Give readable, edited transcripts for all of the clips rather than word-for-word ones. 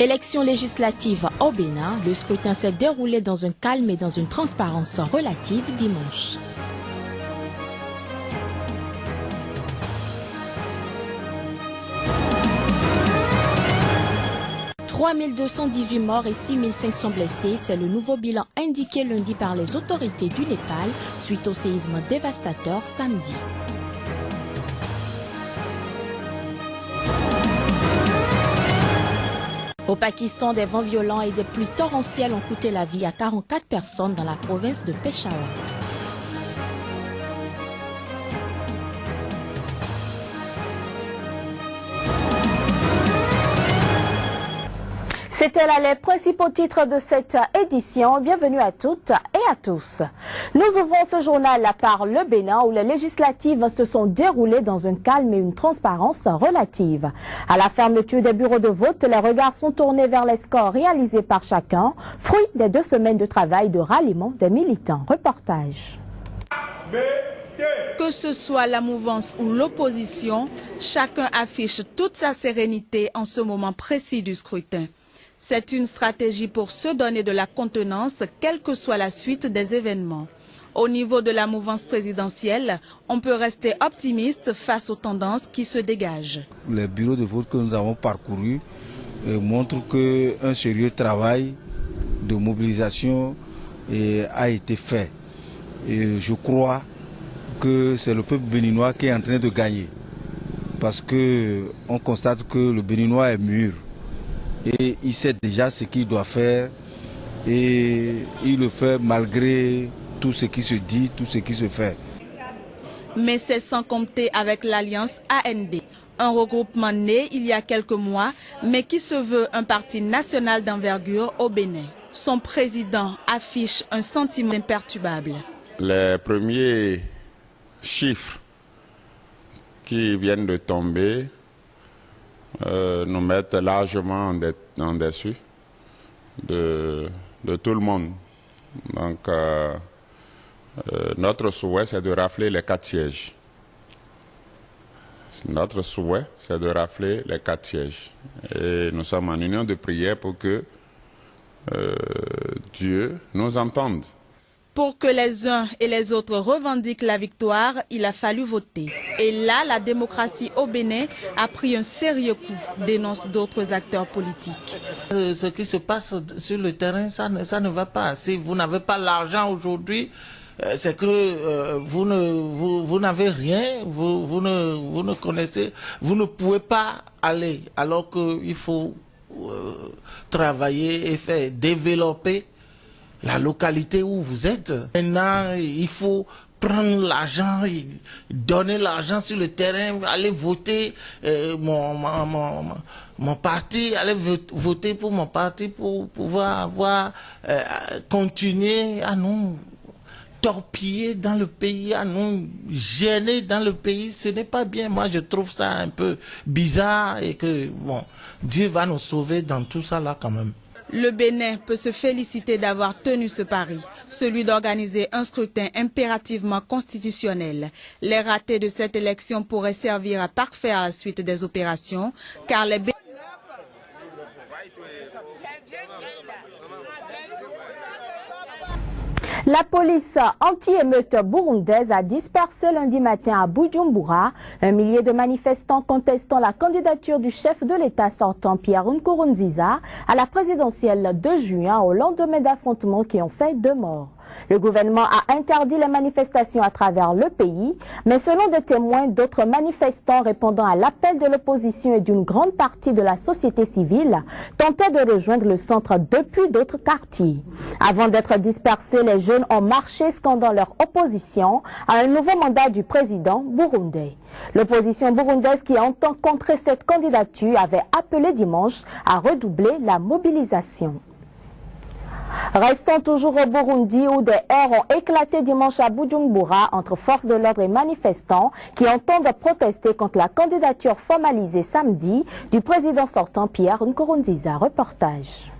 Élection législative au Bénin, le scrutin s'est déroulé dans un calme et dans une transparence relative dimanche. « 3218 morts et 6500 blessés, c'est le nouveau bilan indiqué lundi par les autorités du Népal suite au séisme dévastateur samedi. Au Pakistan, des vents violents et des pluies torrentielles ont coûté la vie à 44 personnes dans la province de Peshawar. C'était là les principaux titres de cette édition. Bienvenue à toutes et à tous. Nous ouvrons ce journal par le Bénin où les législatives se sont déroulées dans un calme et une transparence relative. À la fermeture des bureaux de vote, les regards sont tournés vers les scores réalisés par chacun, fruit des 2 semaines de travail de ralliement des militants. Reportage. Que ce soit la mouvance ou l'opposition, chacun affiche toute sa sérénité en ce moment précis du scrutin. C'est une stratégie pour se donner de la contenance, quelle que soit la suite des événements. Au niveau de la mouvance présidentielle, on peut rester optimiste face aux tendances qui se dégagent. Les bureaux de vote que nous avons parcourus montrent qu'un sérieux travail de mobilisation a été fait. Et je crois que c'est le peuple béninois qui est en train de gagner. Parce qu'on constate que le béninois est mûr. Et il sait déjà ce qu'il doit faire et il le fait malgré tout ce qui se dit, tout ce qui se fait. Mais c'est sans compter avec l'Alliance AND, un regroupement né il y a quelques mois, mais qui se veut un parti national d'envergure au Bénin. Son président affiche un sentiment imperturbable. Les premiers chiffres qui viennent de tomber nous mettent largement en dessus de tout le monde. Donc, notre souhait, c'est de rafler les 4 sièges. Notre souhait, c'est de rafler les 4 sièges. Et nous sommes en union de prière pour que Dieu nous entende. Pour que les uns et les autres revendiquent la victoire, il a fallu voter. Et là, la démocratie au Bénin a pris un sérieux coup, dénoncent d'autres acteurs politiques. Ce qui se passe sur le terrain, ça ne va pas. Si vous n'avez pas l'argent aujourd'hui, c'est que vous n'avez rien, vous ne connaissez, vous ne pouvez pas aller. Alors qu'il faut travailler et faire développer la localité où vous êtes. Maintenant, il faut prendre l'argent, donner l'argent sur le terrain, aller voter mon parti, aller voter pour mon parti pour pouvoir continuer à nous torpiller dans le pays, à nous gêner dans le pays. Ce n'est pas bien. Moi, je trouve ça un peu bizarre et que, bon, Dieu va nous sauver dans tout ça là quand même. Le Bénin peut se féliciter d'avoir tenu ce pari, celui d'organiser un scrutin impérativement constitutionnel. Les ratés de cette élection pourraient servir à parfaire la suite des opérations, car les La police anti-émeute burundaise a dispersé lundi matin à Bujumbura un millier de manifestants contestant la candidature du chef de l'État sortant Pierre Nkurunziza à la présidentielle de juin au lendemain d'affrontements qui ont fait 2 morts. Le gouvernement a interdit les manifestations à travers le pays, mais selon des témoins, d'autres manifestants répondant à l'appel de l'opposition et d'une grande partie de la société civile tentaient de rejoindre le centre depuis d'autres quartiers. Avant d'être dispersés, les jeunes ont marché scandant leur opposition à un nouveau mandat du président burundais. L'opposition burundaise qui entend contrer cette candidature avait appelé dimanche à redoubler la mobilisation. Restons toujours au Burundi où des heurts ont éclaté dimanche à Bujumbura entre forces de l'ordre et manifestants qui entendent protester contre la candidature formalisée samedi du président sortant Pierre Nkurunziza. Reportage.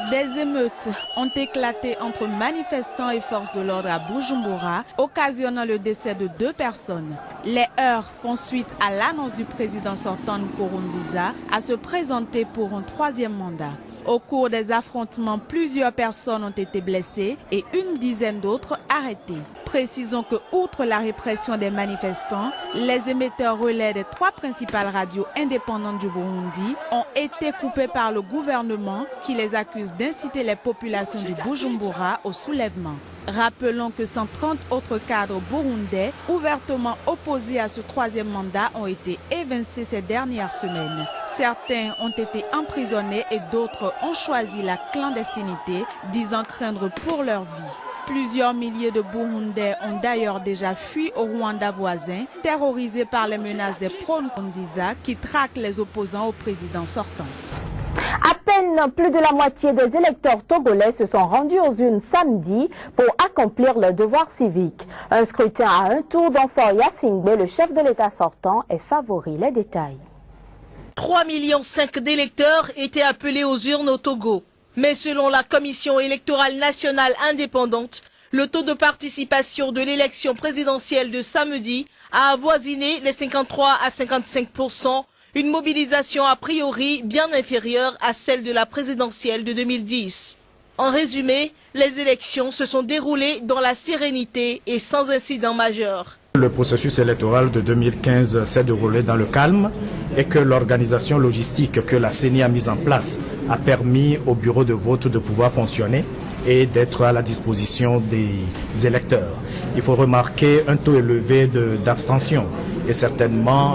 Des émeutes ont éclaté entre manifestants et forces de l'ordre à Bujumbura, occasionnant le décès de 2 personnes. Les heurts font suite à l'annonce du président sortant Nkurunziza à se présenter pour un 3e mandat. Au cours des affrontements, plusieurs personnes ont été blessées et une dizaine d'autres arrêtées. Précisons que, outre la répression des manifestants, les émetteurs relais des 3 principales radios indépendantes du Burundi ont été coupés par le gouvernement qui les accuse d'inciter les populations du Bujumbura au soulèvement. Rappelons que 130 autres cadres burundais ouvertement opposés à ce 3e mandat ont été évincés ces dernières semaines. Certains ont été emprisonnés et d'autres ont choisi la clandestinité, disant craindre pour leur vie. Plusieurs milliers de Burundais ont d'ailleurs déjà fui au Rwanda voisin, terrorisés par les menaces des pro-Nkurunziza qui traquent les opposants au président sortant. À peine plus de la moitié des électeurs togolais se sont rendus aux urnes samedi pour accomplir leur devoir civique. Un scrutin à un tour dont Faure Gnassingbé, le chef de l'État sortant, est favori. Les détails. 3,5 millions d'électeurs étaient appelés aux urnes au Togo. Mais selon la Commission électorale nationale indépendante, le taux de participation de l'élection présidentielle de samedi a avoisiné les 53 à 55%, une mobilisation a priori bien inférieure à celle de la présidentielle de 2010. En résumé, les élections se sont déroulées dans la sérénité et sans incident majeur. Le processus électoral de 2015 s'est déroulé dans le calme et que l'organisation logistique que la CENI a mise en place a permis au bureau de vote de pouvoir fonctionner et d'être à la disposition des électeurs. Il faut remarquer un taux élevé d'abstention et certainement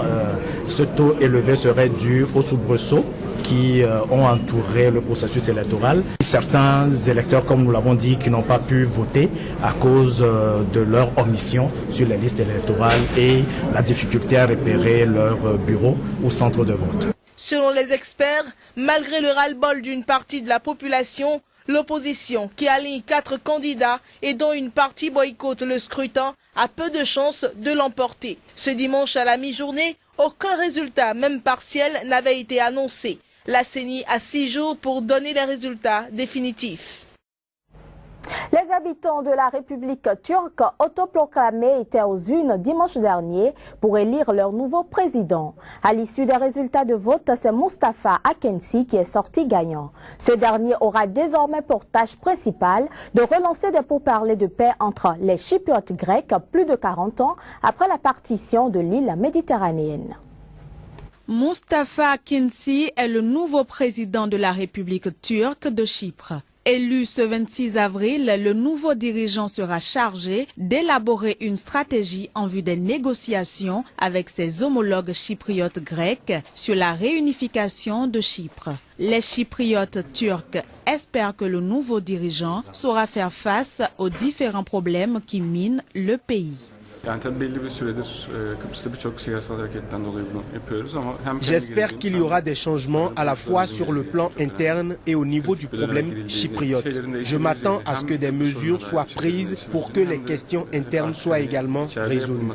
ce taux élevé serait dû aux soubresauts qui ont entouré le processus électoral. Certains électeurs, comme nous l'avons dit, qui n'ont pas pu voter à cause de leur omission sur les listes électorales et la difficulté à repérer leur bureau ou centre de vote. Selon les experts, malgré le ras-le-bol d'une partie de la population, l'opposition, qui aligne 4 candidats et dont une partie boycotte le scrutin, a peu de chances de l'emporter. Ce dimanche à la mi-journée, aucun résultat, même partiel, n'avait été annoncé. La CENI a 6 jours pour donner les résultats définitifs. Les habitants de la République turque autoproclamés étaient aux urnes dimanche dernier pour élire leur nouveau président. À l'issue des résultats de vote, c'est Mustafa Akenci qui est sorti gagnant. Ce dernier aura désormais pour tâche principale de relancer des pourparlers de paix entre les Chypriotes grecs plus de 40 ans après la partition de l'île méditerranéenne. Mustafa Akenci est le nouveau président de la République turque de Chypre. Élu ce 26 avril, le nouveau dirigeant sera chargé d'élaborer une stratégie en vue des négociations avec ses homologues chypriotes grecs sur la réunification de Chypre. Les Chypriotes turcs espèrent que le nouveau dirigeant saura faire face aux différents problèmes qui minent le pays. J'espère qu'il y aura des changements à la fois sur le plan interne et au niveau du problème chypriote. Je m'attends à ce que des mesures soient prises pour que les questions internes soient également résolues.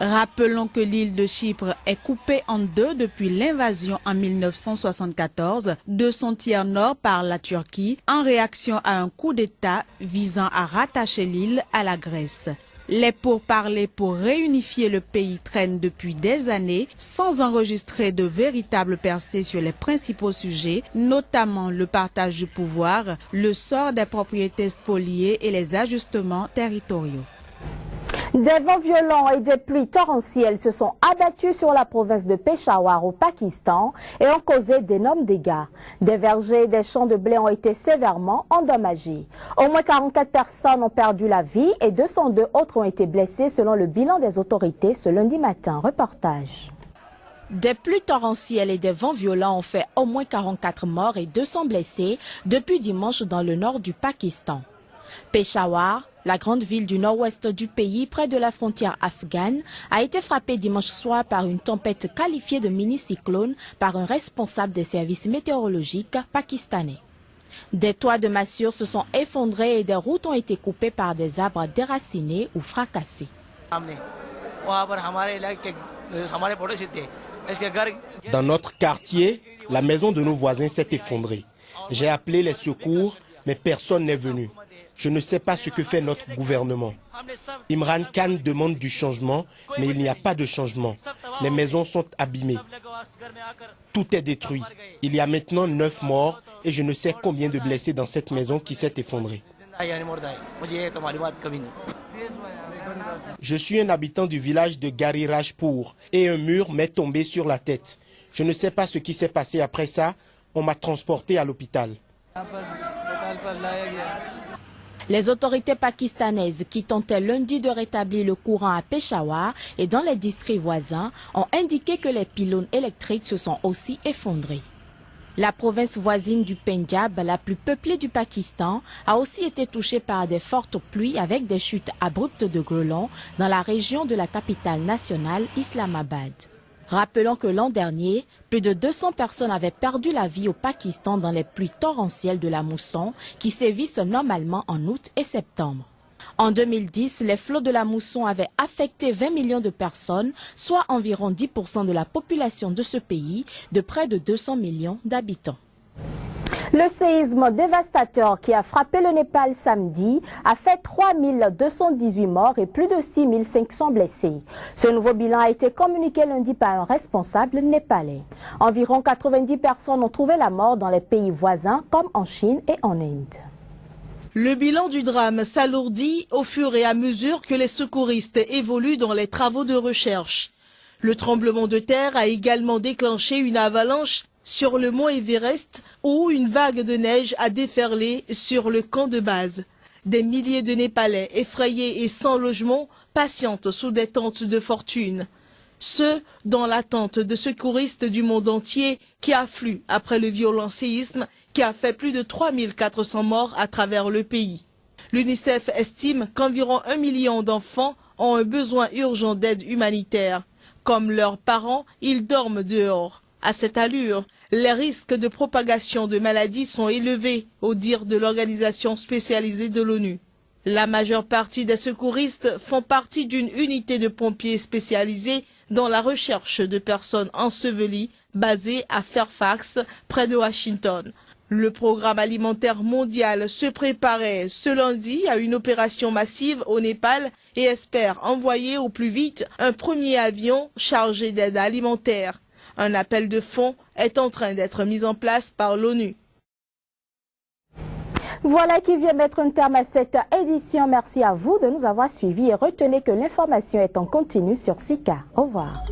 Rappelons que l'île de Chypre est coupée en 2 depuis l'invasion en 1974 de son tiers nord par la Turquie en réaction à un coup d'État visant à rattacher l'île à la Grèce. Les pourparlers pour réunifier le pays traînent depuis des années sans enregistrer de véritables percées sur les principaux sujets, notamment le partage du pouvoir, le sort des propriétés spoliées et les ajustements territoriaux. Des vents violents et des pluies torrentielles se sont abattus sur la province de Peshawar au Pakistan et ont causé d'énormes dégâts. Des vergers et des champs de blé ont été sévèrement endommagés. Au moins 44 personnes ont perdu la vie et 202 autres ont été blessées selon le bilan des autorités ce lundi matin. Reportage. Des pluies torrentielles et des vents violents ont fait au moins 44 morts et 200 blessés depuis dimanche dans le nord du Pakistan. Peshawar, la grande ville du nord-ouest du pays, près de la frontière afghane, a été frappée dimanche soir par une tempête qualifiée de mini-cyclone par un responsable des services météorologiques pakistanais. Des toits de massures se sont effondrés et des routes ont été coupées par des arbres déracinés ou fracassés. Dans notre quartier, la maison de nos voisins s'est effondrée. J'ai appelé les secours, mais personne n'est venu. Je ne sais pas ce que fait notre gouvernement. Imran Khan demande du changement, mais il n'y a pas de changement. Les maisons sont abîmées. Tout est détruit. Il y a maintenant 9 morts et je ne sais combien de blessés dans cette maison qui s'est effondrée. Je suis un habitant du village de Gari Rajpur et un mur m'est tombé sur la tête. Je ne sais pas ce qui s'est passé après ça. On m'a transporté à l'hôpital. Les autorités pakistanaises qui tentaient lundi de rétablir le courant à Peshawar et dans les districts voisins ont indiqué que les pylônes électriques se sont aussi effondrés. La province voisine du Pendjab, la plus peuplée du Pakistan, a aussi été touchée par des fortes pluies avec des chutes abruptes de grêlons dans la région de la capitale nationale, Islamabad. Rappelons que l'an dernier, plus de 200 personnes avaient perdu la vie au Pakistan dans les pluies torrentielles de la mousson qui sévissent normalement en août et septembre. En 2010, les flots de la mousson avaient affecté 20 millions de personnes, soit environ 10% de la population de ce pays, de près de 200 millions d'habitants. Le séisme dévastateur qui a frappé le Népal samedi a fait 3218 morts et plus de 6500 blessés. Ce nouveau bilan a été communiqué lundi par un responsable népalais. Environ 90 personnes ont trouvé la mort dans les pays voisins comme en Chine et en Inde. Le bilan du drame s'alourdit au fur et à mesure que les secouristes évoluent dans les travaux de recherche. Le tremblement de terre a également déclenché une avalanche sur le mont Everest où une vague de neige a déferlé sur le camp de base. Des milliers de Népalais effrayés et sans logement patientent sous des tentes de fortune. Ceux dans l'attente de secouristes du monde entier qui affluent après le violent séisme qui a fait plus de 3400 morts à travers le pays. L'UNICEF estime qu'environ 1 million d'enfants ont un besoin urgent d'aide humanitaire. Comme leurs parents, ils dorment dehors. À cette allure, les risques de propagation de maladies sont élevés, au dire de l'organisation spécialisée de l'ONU. La majeure partie des secouristes font partie d'une unité de pompiers spécialisés dans la recherche de personnes ensevelies, basée à Fairfax, près de Washington. Le programme alimentaire mondial se préparait ce lundi à une opération massive au Népal et espère envoyer au plus vite un premier avion chargé d'aide alimentaire. Un appel de fonds est en train d'être mis en place par l'ONU. Voilà qui vient mettre un terme à cette édition. Merci à vous de nous avoir suivis et retenez que l'information est en continu sur Sika. Au revoir.